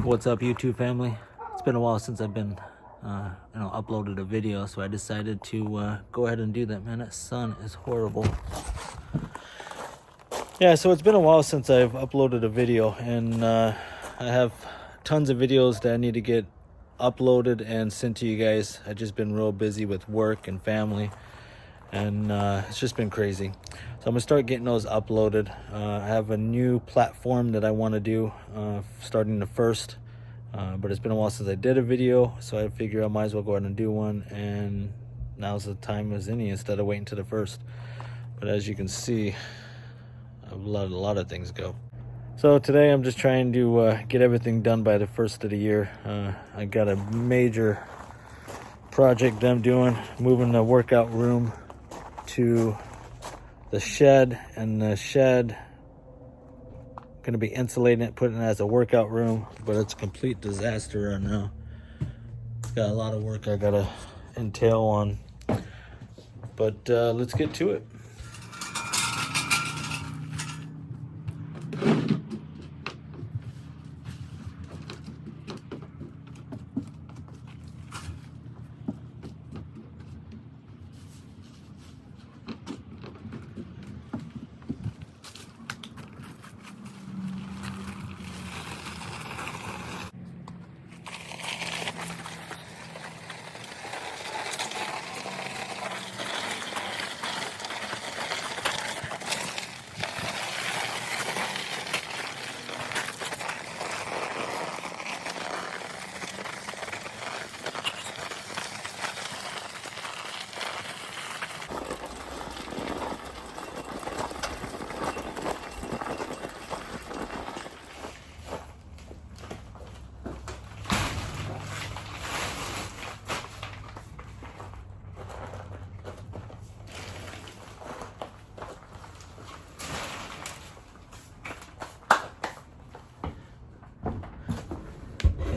What's up, YouTube family? It's been a while since I've been uploaded a video, so I decided to go ahead and do that. Man, that sun is horrible. Yeah, so it's been a while since I've uploaded a video, and I have tons of videos that I need to get uploaded and sent to you guys. I've just been real busy with work and family, and it's just been crazy. So I'm gonna start getting those uploaded. I have a new platform that I want to do starting the 1st, but it's been a while since I did a video, so I figure I might as well go ahead and do one, and now's the time as any instead of waiting to the 1st. But as you can see, I've let a lot of things go. So today I'm just trying to get everything done by the 1st of the year. I got a major project I'm doing, moving the workout room to the shed, and the shed gonna be insulating it, putting it as a workout room, but it's a complete disaster right now. Got a lot of work I gotta entail on, but let's get to it.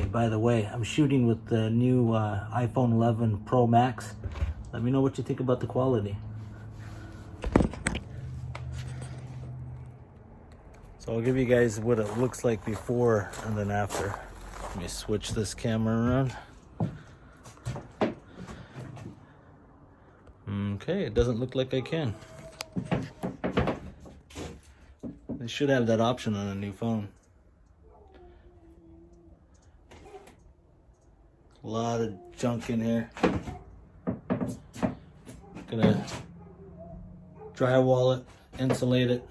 By the way, I'm shooting with the new iPhone 11 Pro Max. Let me know what you think about the quality. So I'll give you guys what it looks like before and then after. Let me switch this camera around. Okay, it doesn't look like I can. They should have that option on a new phone. A lot of junk in here. Gonna drywall it, insulate it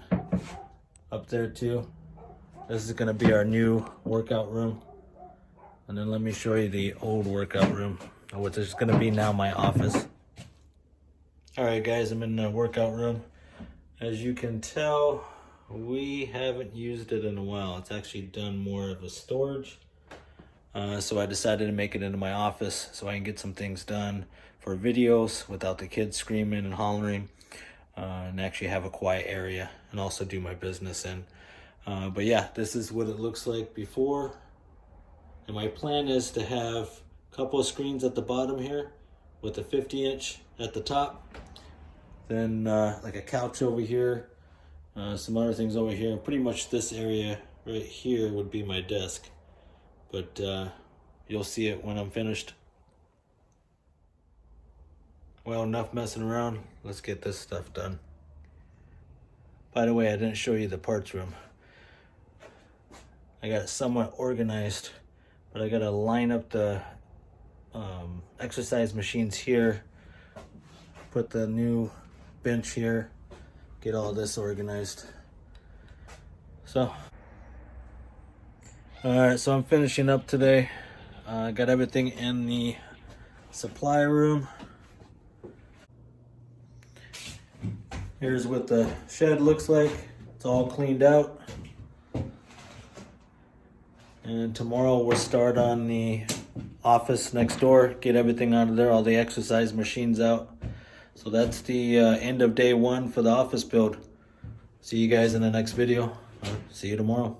up there too. This is gonna be our new workout room. And then let me show you the old workout room, which is gonna be now my office. All right, guys, I'm in the workout room. As you can tell, we haven't used it in a while. It's actually done more of a storage. So I decided to make it into my office so I can get some things done for videos without the kids screaming and hollering, and actually have a quiet area and also do my business in. But yeah, this is what it looks like before. And my plan is to have a couple of screens at the bottom here with a 50-inch at the top. Then like a couch over here, some other things over here. Pretty much this area right here would be my desk. But you'll see it when I'm finished. Well, enough messing around. Let's get this stuff done. By the way, I didn't show you the parts room. I got it somewhat organized, but I gotta line up the exercise machines here, put the new bench here, get all this organized. So alright, so I'm finishing up today. Got everything in the supply room. Here's what the shed looks like. It's all cleaned out. And tomorrow we'll start on the office next door, get everything out of there, all the exercise machines out. So that's the end of day 1 for the office build. See you guys in the next video. See you tomorrow.